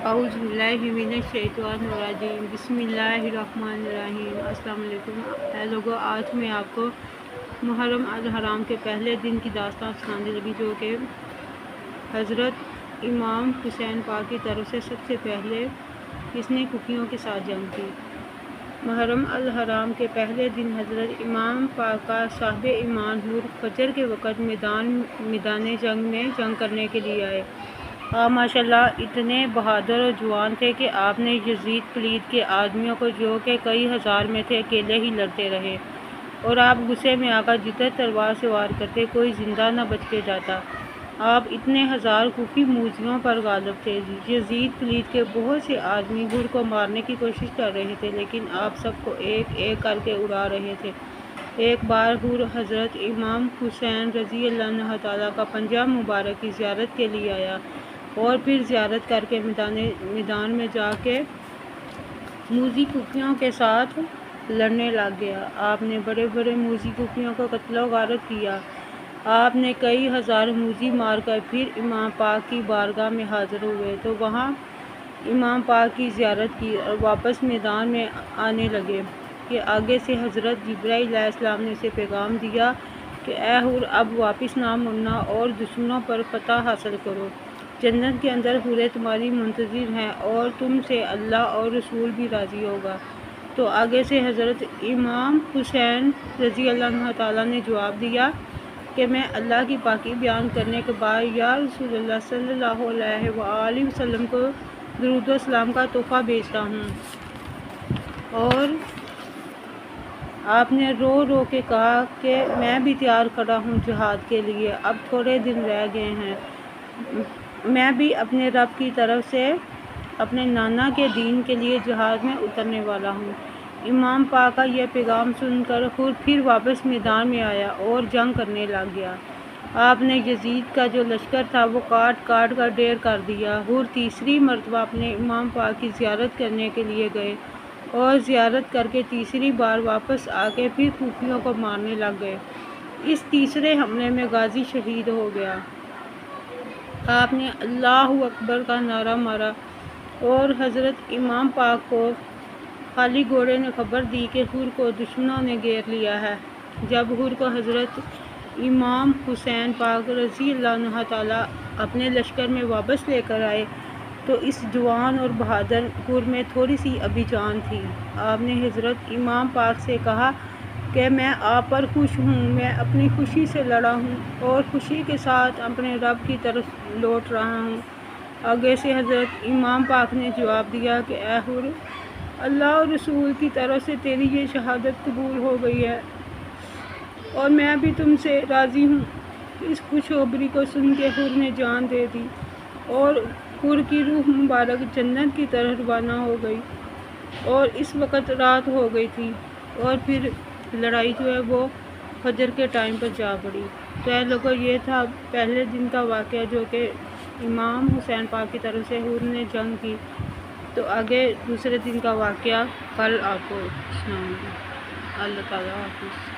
اعوذ باللہ من الشیطان الرجیم بسم اللہ الرحمن الرحیم۔ السلام علیکم اے لوگو، آج میں آپ کو محرم الحرام کے پہلے دن کی داستان سنانے لگی، جو کہ حضرت امام حسین پاک کی طرف سے سب سے پہلے کس نے کفیوں کے ساتھ جنگ کی۔ محرم الحرام کے پہلے دن حضرت امام پاک کا صاحب ایمان حور فجر کے وقت میدان جنگ میں جنگ کرنے کے لیے آئے۔ آپ ماشاءاللہ اتنے بہادر اور جوان تھے کہ آپ نے یزید پلید کے آدمیوں کو، جو کہ کئی ہزار میں تھے، اکیلے ہی لڑتے رہے، اور آپ غصے میں آ کر جدھر تلوار سے وار کرتے کوئی زندہ نہ بچ کے جاتا۔ آپ اتنے ہزار کوفی موذیوں پر غالب تھے۔ یزید پلید کے بہت سے آدمی حور کو مارنے کی کوشش کر رہے تھے، لیکن آپ سب کو ایک ایک کر کے اڑا رہے تھے۔ ایک بار حور حضرت امام حسین رضی اللہ عنہ تعالیٰ کا پنجہ مبارک کی زیارت کے لیے آیا، اور پھر زیارت کر کے میدان میں جا کے موذی کوفیوں کے ساتھ لڑنے لگ گیا۔ آپ نے بڑے بڑے موذی کوفیوں کو قتل و غارت کیا۔ آپ نے کئی ہزار موذی مار کر پھر امام پاک کی بارگاہ میں حاضر ہوئے تو وہاں امام پاک کی زیارت کی اور واپس میدان میں آنے لگے کہ آگے سے حضرت جبرائیل علیہ السلام نے اسے پیغام دیا کہ اے حور، اب واپس نہ مڑنا اور دشمنوں پر فتح حاصل کرو۔ جنت کے اندر حوریں تمہاری منتظر ہیں اور تم سے اللہ اور رسول بھی راضی ہوگا۔ تو آگے سے حضرت امام حسین رضی اللہ عنہ تعالیٰ نے جواب دیا کہ میں اللہ کی پاکی بیان کرنے کے بعد یا رسول اللہ صلی اللہ علیہ وآلہ وسلم کو درود و سلام کا تحفہ بھیجتا ہوں۔ اور آپ نے رو رو کے کہا کہ میں بھی تیار کھڑا ہوں جہاد کے لیے، اب تھوڑے دن رہ گئے ہیں، میں بھی اپنے رب کی طرف سے اپنے نانا کے دین کے لیے جہاد میں اترنے والا ہوں۔ امام پاک کا یہ پیغام سن کر حور پھر واپس میدان میں آیا اور جنگ کرنے لگ گیا۔ آپ نے یزید کا جو لشکر تھا وہ کاٹ کاٹ کر ڈھیر کر دیا۔ حور تیسری مرتبہ اپنے امام پاک کی زیارت کرنے کے لیے گئے اور زیارت کر کے تیسری بار واپس آ کے پھر کوفیوں کو مارنے لگ گئے۔ اس تیسرے حملے میں غازی شہید ہو گیا۔ آپ نے اللہ اکبر کا نعرہ مارا اور حضرت امام پاک کو خالی گھوڑے نے خبر دی کہ حور کو دشمنوں نے گھیر لیا ہے۔ جب حور کو حضرت امام حسین پاک رضی اللہ عنہ تعالیٰ اپنے لشکر میں واپس لے کر آئے تو اس جوان اور بہادر حور میں تھوڑی سی ابھی جان تھی۔ آپ نے حضرت امام پاک سے کہا کہ میں آپ پر خوش ہوں، میں اپنی خوشی سے لڑا ہوں اور خوشی کے ساتھ اپنے رب کی طرف لوٹ رہا ہوں۔ آگے سے حضرت امام پاک نے جواب دیا کہ اے حور، اللہ اور رسول کی طرف سے تیری یہ شہادت قبول ہو گئی ہے اور میں بھی تم سے راضی ہوں۔ اس خوشخبری کو سن کے حور نے جان دے دی اور حور کی روح مبارک جنت کی طرف روانہ ہو گئی، اور اس وقت رات ہو گئی تھی، اور پھر لڑائی جو ہے وہ فجر کے ٹائم پر جا پڑی۔ تو اے لوگوں، یہ تھا پہلے دن کا واقعہ جو کہ امام حسین پاک کی طرف سے حور نے جنگ کی۔ تو آگے دوسرے دن کا واقعہ کل آپ کو سناؤں گی۔ اللہ تعالیٰ حافظ۔